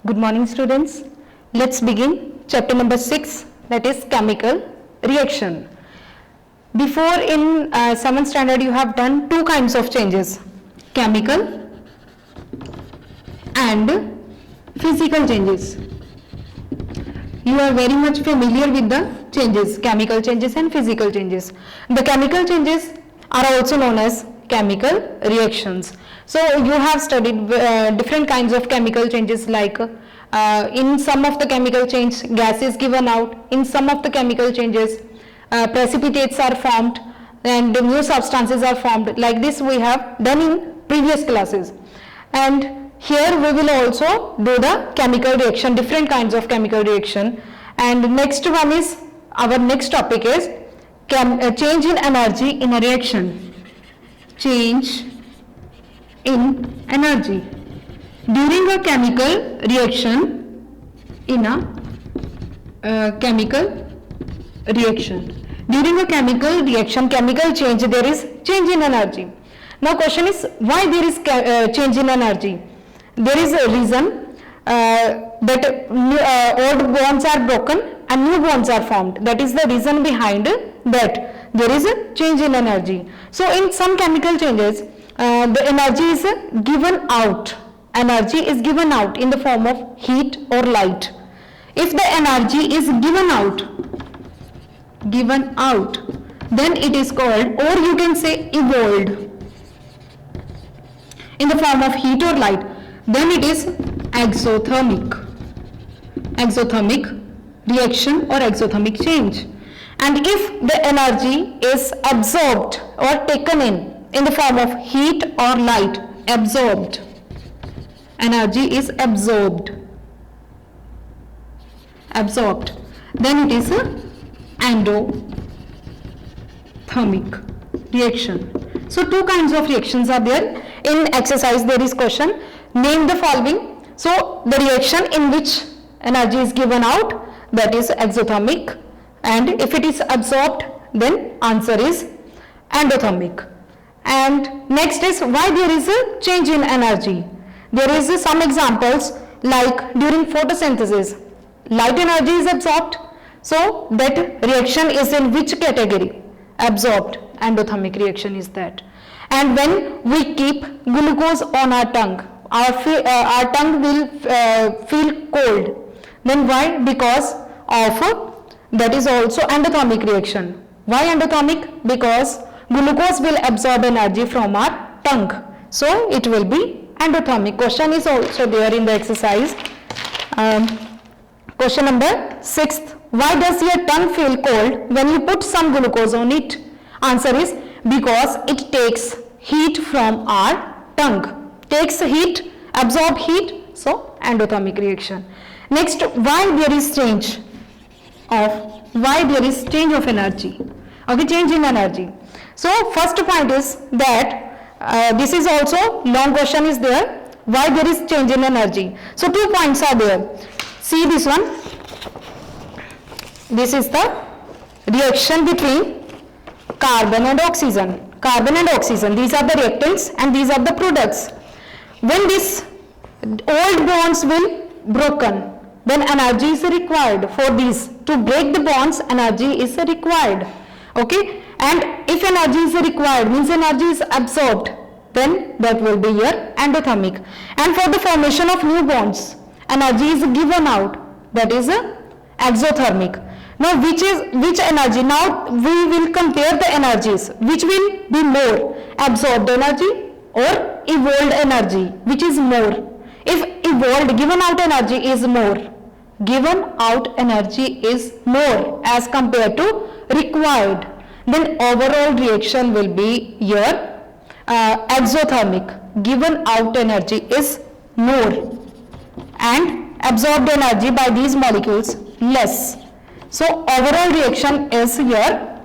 Good morning, students. Let's begin chapter number 6, that is chemical reaction. Before in 7th standard you have done two kinds of changes, chemical and physical changes. You are very much familiar with the changes, chemical changes and physical changes. The chemical changes are also known as chemical reactions. So you have studied different kinds of chemical changes, like in some of the chemical change gas is given out, in some of the chemical changes precipitates are formed and new substances are formed. Like this we have done in previous classes, and here we will also do the chemical reaction, different kinds of chemical reaction. And next one is, our next topic is change in energy in a reaction. Change in energy during a chemical reaction. In a chemical reaction, during a chemical reaction, chemical change, there is change in energy. Now question is, why there is change in energy? There is a reason that old bonds are broken and new bonds are formed. That is the reason behind that there is a change in energy. So in some chemical changes, the energy is given out. Energy is given out in the form of heat or light. If the energy is given out, then it is called, or you can say evolved, in the form of heat or light, then it is exothermic reaction or exothermic change. And if the energy is absorbed or taken in the form of heat or light, absorbed, energy is absorbed, then it is endothermic reaction. So two kinds of reactions are there. In exercise there is question, name the following. So the reaction in which energy is given out, that is exothermic, and if it is absorbed, then answer is endothermic. And next is, why there is a change in energy. There is some examples, like during photosynthesis, light energy is absorbed, so that reaction is in which category? Absorbed. Endothermic reaction is that. And when we keep glucose on our tongue, our tongue will feel cold. Then why? Because of that is also endothermic reaction. Why endothermic? Because glucose will absorb energy from our tongue, so it will be endothermic. Question is also there in the exercise. Question number 6. Why does your tongue feel cold when you put some glucose on it? Answer is, because it takes heat from our tongue. Takes heat, absorb heat, so endothermic reaction. Next, why there is change of energy. Okay, change in energy. So first point is that this is also long question is there, why there is change in energy. So 2 points are there. See this one. This is the reaction between carbon and oxygen. Carbon and oxygen, these are the reactants and these are the products. When this old bonds will broken, then energy is required for these. To break the bonds, energy is required. Okay, and if energy is required, means energy is absorbed, then that will be your endothermic. And for the formation of new bonds, energy is given out, that is exothermic. Now which energy? Now we will compare the energies. Which will be more? Absorbed energy or evolved energy? Which is more? If evolved, given out energy is more. Given out energy is more as compared to required, then overall reaction will be your exothermic. Given out energy is more and absorbed energy by these molecules less. So overall reaction is your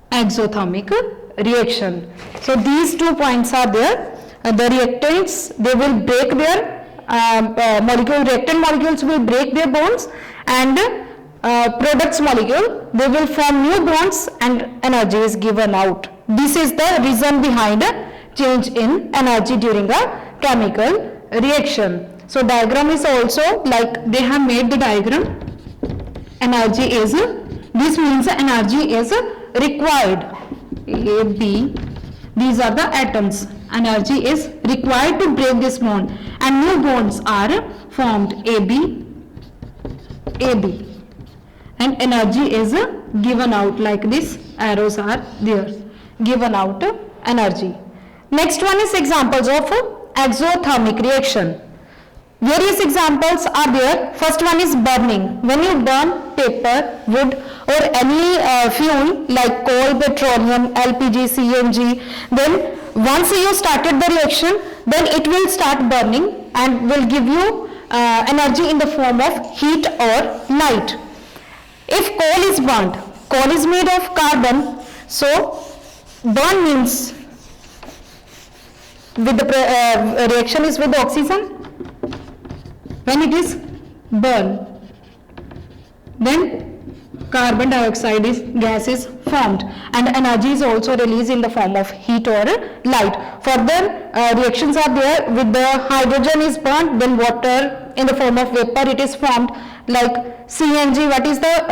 exothermic reaction. So these 2 points are there. The reactants, they will break their reactant molecules will break their bonds, and products molecule, they will form new bonds and energy is given out. This is the reason behind change in energy during a chemical reaction. So diagram is also like they have made the diagram. Energy is, this means energy is required. A, B, these are the atoms. Energy is required to break this bond and new bonds are formed, AB, AB. And energy is given out, like this arrows are there, given out energy. Next one is examples of exothermic reaction. Various examples are there. First one is burning. When you burn paper, wood or any fuel like coal, petroleum, LPG, CNG, then once you started the reaction, then it will start burning and will give you energy in the form of heat or light. If coal is burnt, coal is made of carbon, so burn means with the reaction is with oxygen. When it is burned, then carbon dioxide gas is formed and energy is also released in the form of heat or light. Further reactions are there. With the hydrogen is burnt, then water in the form of vapor it is formed, like CNG. What is the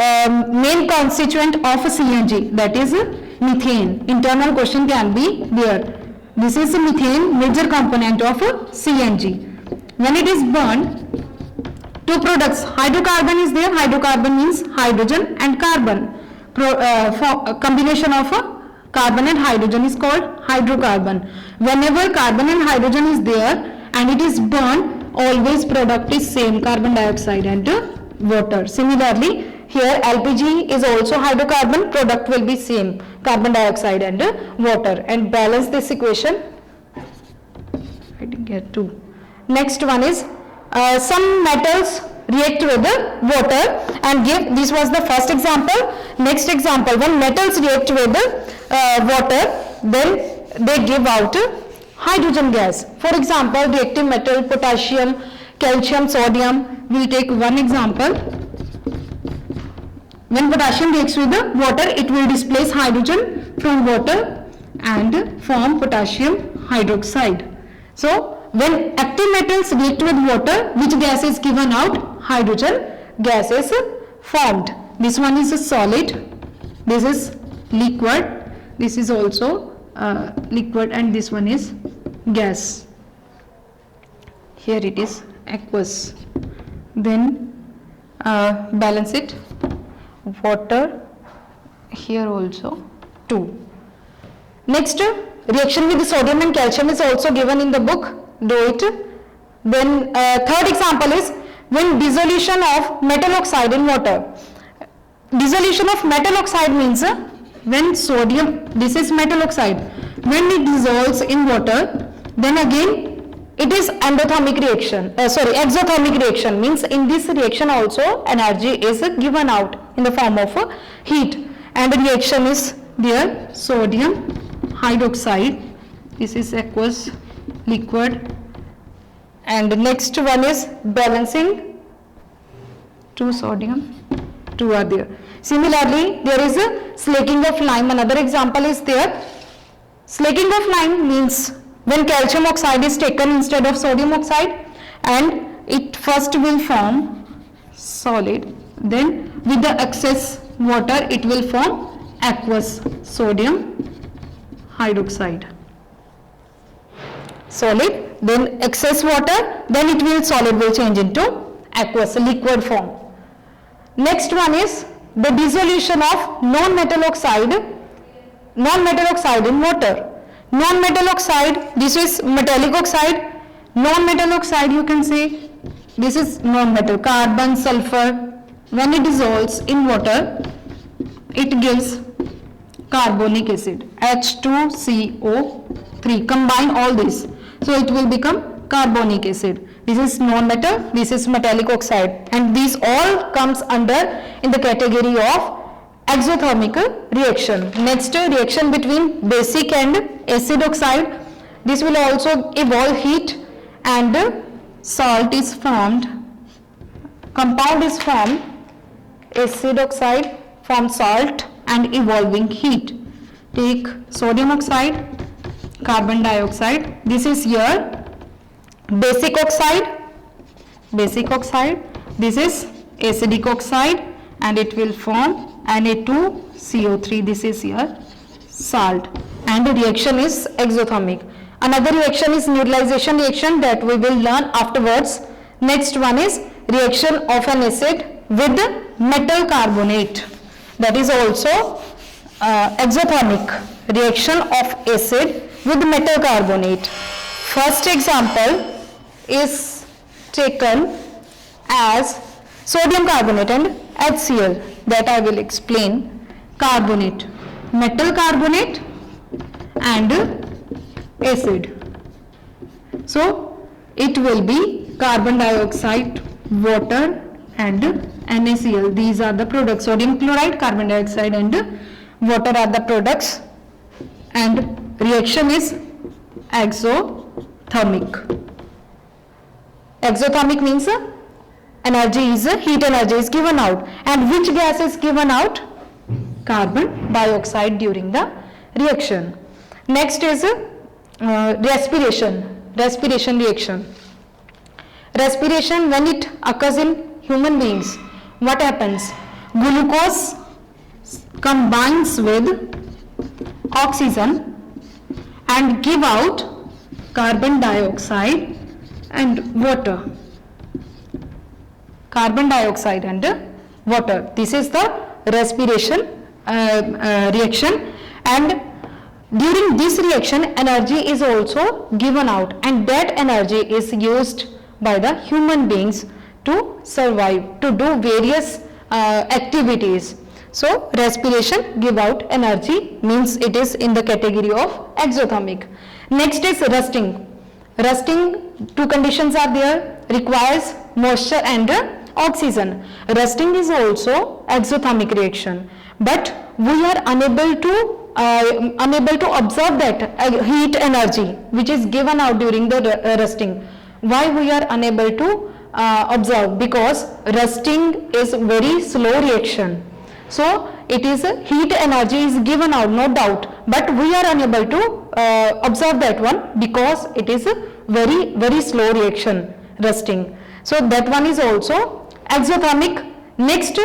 main constituent of CNG? That is methane. Internal question can be there. This is methane, major component of CNG. When it is burned, two products, hydrocarbon is there. Hydrocarbon means hydrogen and carbon. Combination of carbon and hydrogen is called hydrocarbon. Whenever carbon and hydrogen is there and it is burned, always product is same, carbon dioxide and water. Similarly, here LPG is also hydrocarbon, product will be same, carbon dioxide and water. And balance this equation. I didn't get two. Next one is some metals react with the water and give, this was the first example. Next example, when metals react with water, then they give out hydrogen gas. For example, reactive metal, potassium, calcium, sodium. We will take one example. When potassium reacts with the water, it will displace hydrogen from water and form potassium hydroxide. So when active metals react with water, which gas is given out? Hydrogen gas is formed. This one is a solid, this is liquid, this is also liquid, and this one is gas. Here it is aqueous. Then balance it. Water, here also 2. Next, reaction with the sodium and calcium is also given in the book. Do it. Then third example is when dissolution of metal oxide in water. Dissolution of metal oxide means when sodium, this is metal oxide, when it dissolves in water, then again it is exothermic reaction, means in this reaction also energy is given out in the form of heat, and the reaction is there, sodium hydroxide, this is aqueous, liquid. And next one is balancing, 2 sodium, 2 are there. Similarly, there is a slaking of lime. Another example is there. Slaking of lime means when calcium oxide is taken instead of sodium oxide, and it first will form solid, then with the excess water it will form aqueous, sodium hydroxide. Solid, then excess water, then it will solid will change into aqueous, liquid form. Next one is the dissolution of non-metal oxide in water. Non-metal oxide, this is metallic oxide. Non-metal oxide, you can say this is non-metal, carbon, sulfur. When it dissolves in water, it gives carbonic acid, H2CO3. Combine all this, so it will become carbonic acid. This is non-metal, this is metallic oxide, and these all comes under in the category of exothermic reaction. Next, reaction between basic and acid oxide. This will also evolve heat, and salt is formed, compound is formed, acid oxide forms salt and evolving heat. Take sodium oxide, carbon dioxide, this is here basic oxide, basic oxide, this is acidic oxide, and it will form Na2CO3. This is your salt, and the reaction is exothermic. Another reaction is neutralization reaction that we will learn afterwards. Next one is reaction of an acid with metal carbonate, that is also exothermic. Reaction of acid with metal carbonate. First example is taken as sodium carbonate and HCl, that I will explain. Carbonate, metal carbonate and acid. So it will be carbon dioxide, water and NaCl. These are the products. Sodium chloride, carbon dioxide and water are the products, and reaction is exothermic. Exothermic means heat energy is given out. And which gas is given out? Carbon dioxide during the reaction. Next is respiration reaction. Respiration, when it occurs in human beings, what happens? Glucose combines with oxygen and give out carbon dioxide and water. Carbon dioxide and water. This is the respiration reaction, and during this reaction energy is also given out, and that energy is used by the human beings to survive, to do various activities. So respiration give out energy, means it is in the category of exothermic. Next is rusting. Rusting, two conditions are there, requires moisture and oxygen. Rusting is also exothermic reaction, but we are unable to observe that heat energy which is given out during the rusting. Why we are unable to observe? Because rusting is very slow reaction. So it is heat energy is given out, no doubt, but we are unable to observe that one because it is a very slow reaction, rusting. So that one is also exothermic. Next,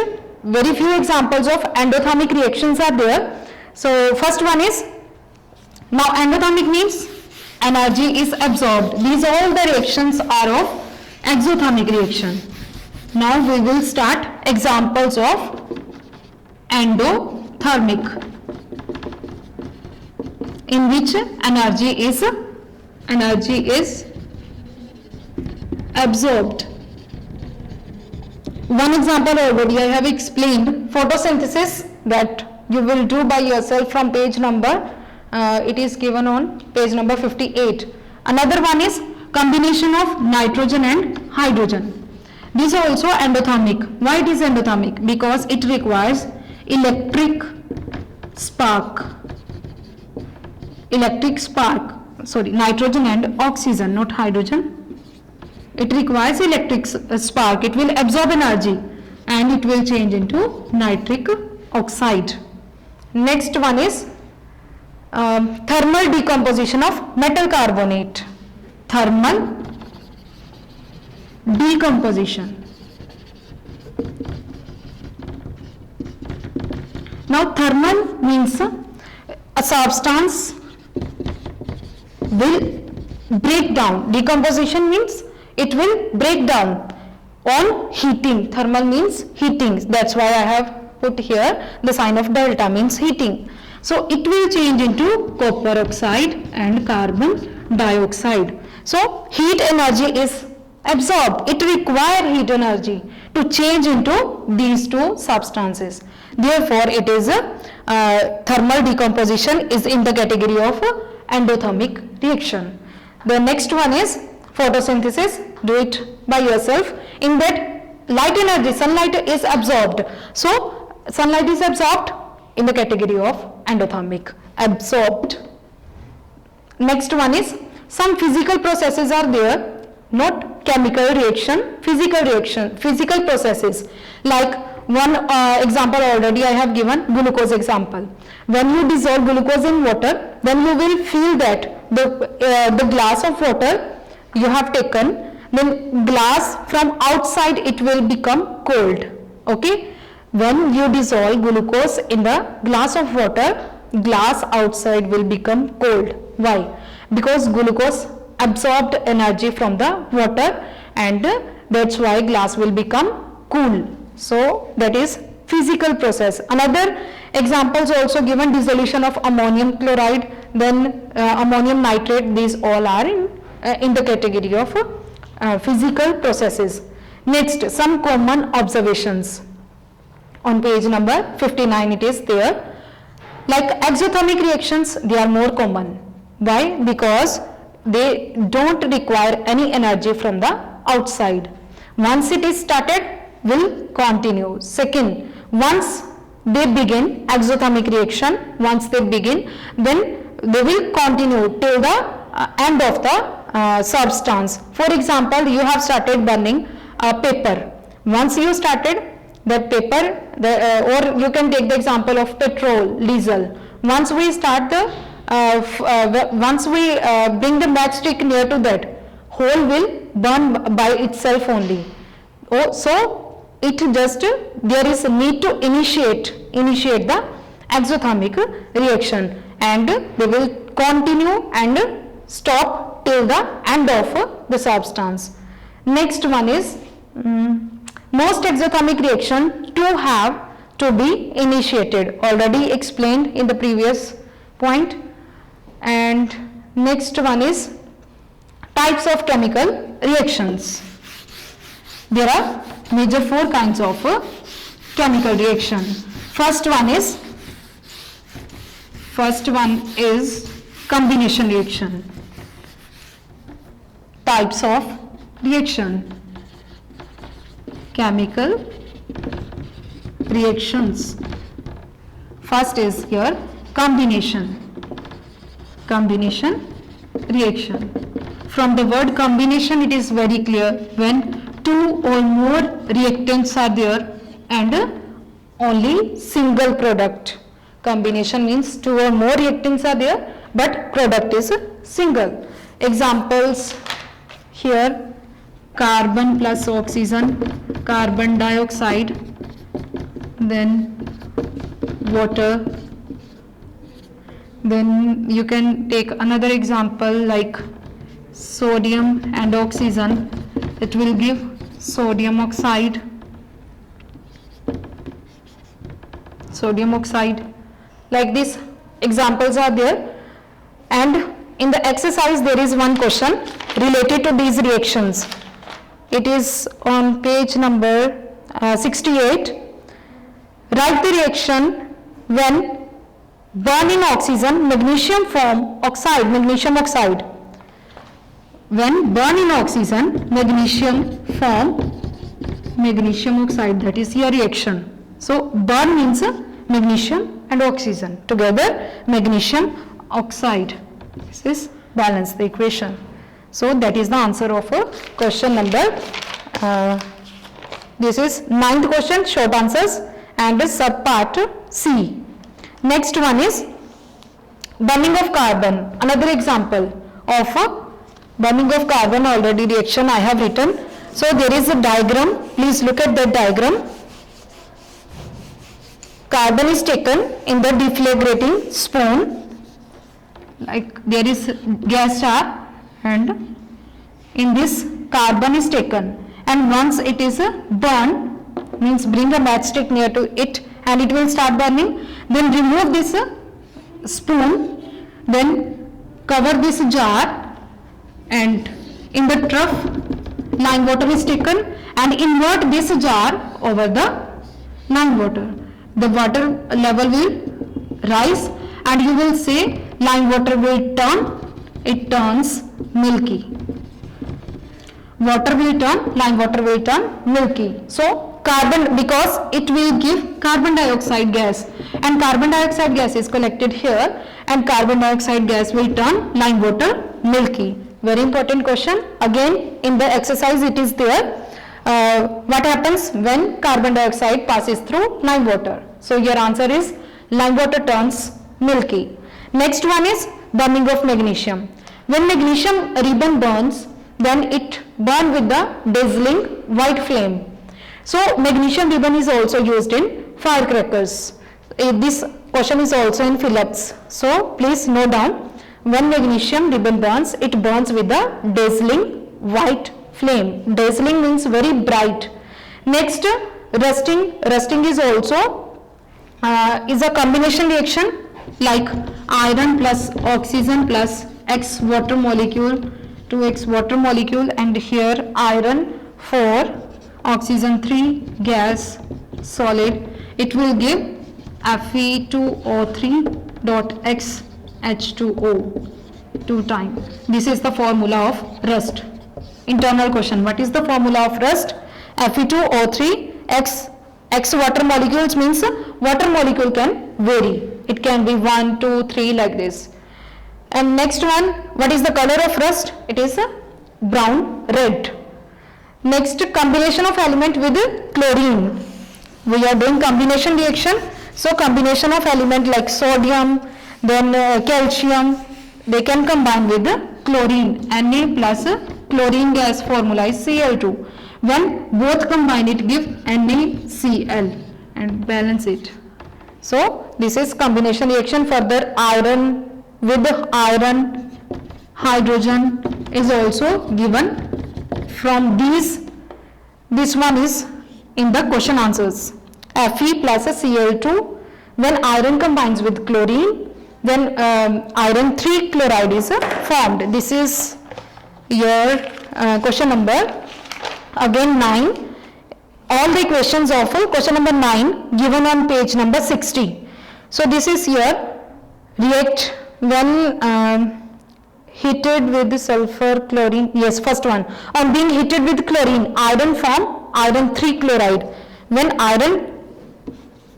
very few examples of endothermic reactions are there. So first one is, now endothermic means energy is absorbed. These all the reactions are of exothermic reaction. Now we will start examples of endothermic, in which energy is absorbed. One example already I have explained, photosynthesis, that you will do by yourself from page number, it is given on page number 58. Another one is combination of nitrogen and hydrogen. This is also endothermic. Why it is endothermic? Because it requires electric spark, nitrogen and oxygen, not hydrogen. It requires electric spark. It will absorb energy and it will change into nitric oxide. Next one is thermal decomposition of metal carbonate. Thermal decomposition. Now thermal means a substance will break down. Decomposition means it will break down on heating. Thermal means heating. That's why I have put here the sign of delta, means heating. So it will change into copper oxide and carbon dioxide. So heat energy is absorbed. It requires heat energy to change into these two substances. Therefore, it is thermal decomposition is in the category of endothermic reaction. The next one is photosynthesis. Do it by yourself. In that, light energy, sunlight is absorbed. So sunlight is absorbed in the category of endothermic, absorbed. Next one is, some physical processes are there, not chemical reaction, physical processes. Like one example already I have given, glucose example. When you dissolve glucose in water, then you will feel that the glass of water you have taken, then glass from outside it will become cold. Okay, when you dissolve glucose in the glass of water, glass outside will become cold. Why? Because glucose absorbed energy from the water, and that's why glass will become cool. So that is physical process. Another examples also given, dissolution of ammonium chloride, then ammonium nitrate. These all are in the category of physical processes. Next, some common observations. On page number 59 it is there. Like exothermic reactions, they are more common. Why? Because they don't require any energy from the outside. Once it is started, will continue. Second, once they begin exothermic reaction, once they begin, then they will continue till the end of the substance. For example, you have started burning paper. Once you started that paper, or you can take the example of petrol, diesel. Once we start the once we bring the matchstick near to that, whole will burn by itself only. So it just there is a need to initiate the exothermic reaction, and they will continue and stop till the end of the substance. Next one is most exothermic reaction to have to be initiated, already explained in the previous point. And next one is types of chemical reactions. There are major 4 kinds of chemical reaction. First one is combination reaction. Types of reaction. Chemical reactions. First is here combination reaction. From the word combination, it is very clear, when 2 or more reactants are there and only single product. Combination means 2 or more reactants are there but product is single. Examples here: carbon plus oxygen, carbon dioxide, then water. Then you can take another example like sodium and oxygen. It will give sodium oxide. Like these examples are there. And in the exercise there is one question related to these reactions. It is on page number 68. Write the reaction when burning oxygen, magnesium form oxide, magnesium oxide. When burning oxygen, magnesium form magnesium oxide, that is your reaction. So burn means magnesium and oxygen together, magnesium oxide. This is balance the equation. So that is the answer of question number. This is 9th question, short answers, and subpart C. Next one is burning of carbon. Another example of burning of carbon, already reaction I have written. So there is a diagram. Please look at that diagram. Carbon is taken in the deflagrating spoon. Like there is gas jar, and in this carbon is taken, and once it is burned, means bring a matchstick near to it and it will start burning. Then remove this spoon, then cover this jar, and in the trough lime water is taken and invert this jar over the lime water. The water level will rise and you will say lime water will turn, it turns milky. Water will turn, lime water will turn milky. So carbon, because it will give carbon dioxide gas, and carbon dioxide gas is collected here, and carbon dioxide gas will turn lime water milky. Very important question. Again in the exercise it is there. What happens when carbon dioxide passes through lime water? So your answer is lime water turns milky. Next one is burning of magnesium. When magnesium ribbon burns, then it burn with the dazzling white flame. So magnesium ribbon is also used in firecrackers. This question is also in Phillips. So please note down, when magnesium ribbon burns, it burns with the dazzling white flame. Dazzling means very bright. Next, rusting. Rusting is also is a combination reaction like iron plus oxygen plus X water molecule to X water molecule, and here iron 4, oxygen 3, gas, solid. It will give Fe2O3 dot X H2O 2 times. This is the formula of rust. Internal question, what is the formula of rust? Fe2O3 X water molecules means water molecule can vary. It can be 1, 2, 3 like this. And next one, what is the color of rust? It is a brown red. Next, combination of element with chlorine. We are doing combination reaction. So combination of element like sodium, then calcium, they can combine with chlorine. Na plus chlorine gas formula is Cl2. When both combine, it gives NaCl and balance it. So this is combination reaction. Further, iron with iron, hydrogen is also given from these. This one is in the question answers. Fe plus Cl2. When iron combines with chlorine, then iron 3 chloride is formed. This is your question number again 9. All the equations of question number 9 given on page number 60. So this is your react when heated with sulfur, chlorine. Yes, first one. On being heated with chlorine, iron form iron 3 chloride. When iron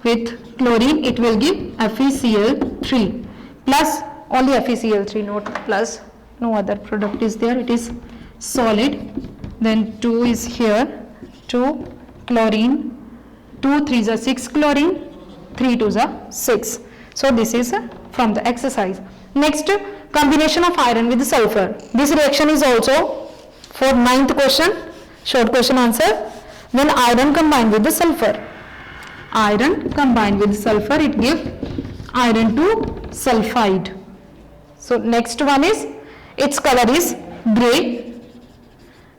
with chlorine, it will give FeCl3 plus only FeCl3, not plus. No other product is there. It is solid. Then 2 is here. 2 chlorine. 2 3s are 6 chlorine. 3 2s are 6. So this is from the exercise. Next, combination of iron with sulfur. This reaction is also for 9th question, short question answer. When iron combined with the sulfur, iron combined with sulfur, it gives iron 2 sulfide. So next one is, its color is grey.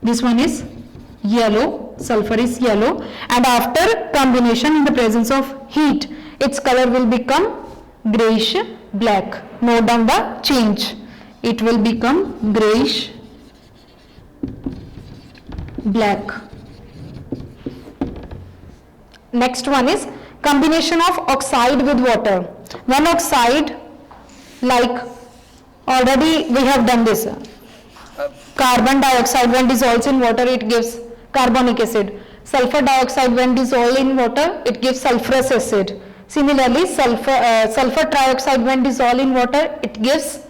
This one is yellow, sulfur is yellow, and after combination in the presence of heat, its color will become greyish black. Note down the change. It will become greyish black. Next one is combination of oxide with water. One oxide, like already we have done this. Carbon dioxide when dissolves in water, it gives carbonic acid. Sulfur dioxide when dissolved in water, it gives sulfurous acid. Similarly, sulfur trioxide when dissolved in water, it gives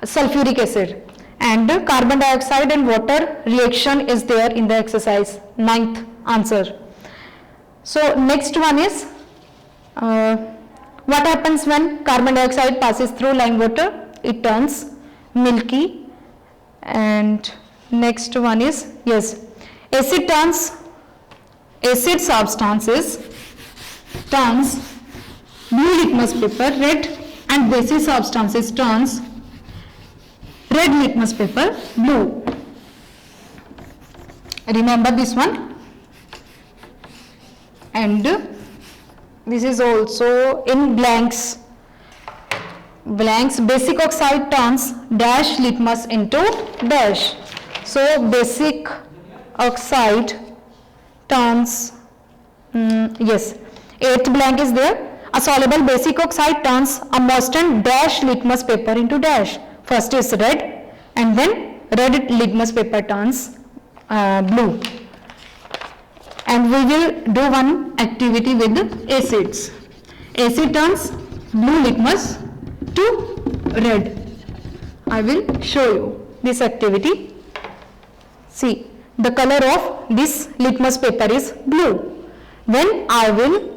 sulfuric acid. And carbon dioxide and water reaction is there in the exercise, 9th answer. So next one is, what happens when carbon dioxide passes through lime water? It turns milky. And next one is, yes, acid substances turns blue litmus paper red, and basic substances turns red litmus paper blue. Remember this one. And this is also in blanks. Blanks, basic oxide turns dash litmus into dash. So basic oxide turns, yes, 8th blank is there. A soluble basic oxide turns a moistened dash litmus paper into dash. First is red, and then red litmus paper turns blue. And we will do one activity with acids. Acid turns blue litmus to red. I will show you this activity. See, the color of this litmus paper is blue. When I will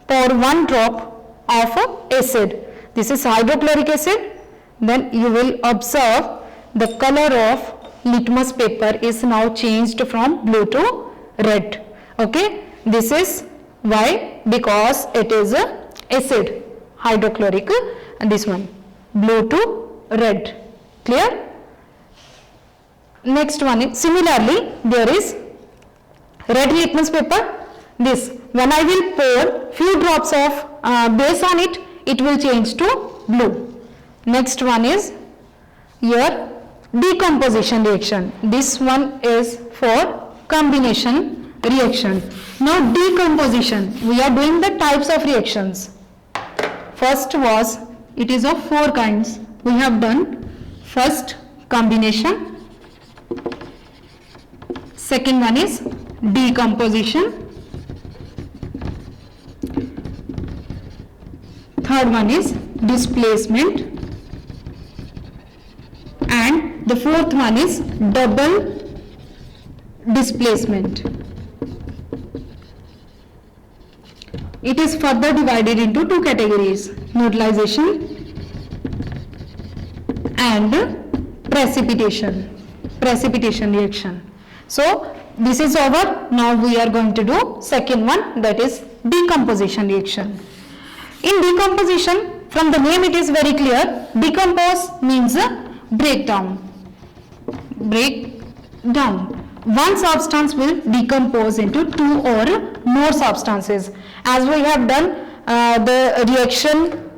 pour 1 drop of acid, this is hydrochloric acid, then you will observe the color of litmus paper is now changed from blue to red. Okay, this is why, because it is a acid, hydrochloric, and this one blue to red. Clear? Next one is, similarly there is red litmus paper. This, when I will pour few drops of base on it, it will change to blue. Next one is your decomposition reaction. This one is for combination reaction. Now decomposition, we are doing the types of reactions. First was, it is of 4 kinds. We have done first combination, second one is decomposition, third one is displacement, and the fourth one is double displacement. It is further divided into 2 categories, neutralization and precipitation reaction. So this is over. Now we are going to do second one, that is decomposition reaction. In decomposition, from the name it is very clear, decompose means breakdown. One substance will decompose into 2 or more substances. As we have done the reaction,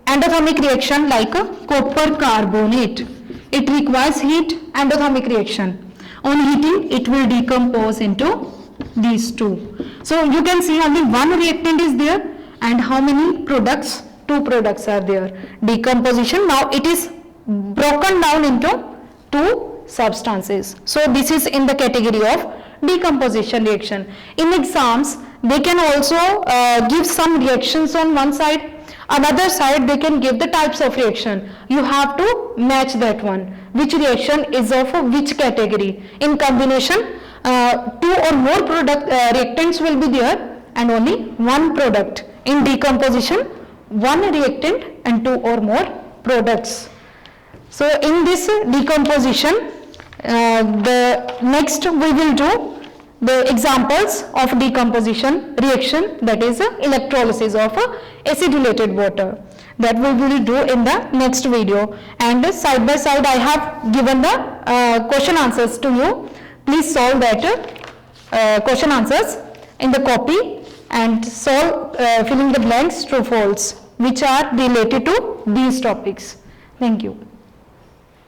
endothermic reaction like copper carbonate. It requires heat, endothermic reaction. On heating, it will decompose into these 2. So you can see only one reactant is there, and how many products? 2 products are there. Decomposition, now it is broken down into 2 substances. So this is in the category of decomposition reaction. In exams, they can also give some reactions on one side, another side they can give the types of reaction. You have to match that one, which reaction is of which category. In combination, 2 or more reactants will be there and only one product. In decomposition, 1 reactant and 2 or more products. So in this decomposition, the next we will do the examples of decomposition reaction, that is electrolysis of acidulated water. That we will do in the next video, and side by side I have given the question answers to you. Please solve that question answers in the copy and solve filling the blanks true false which are related to these topics. Thank you.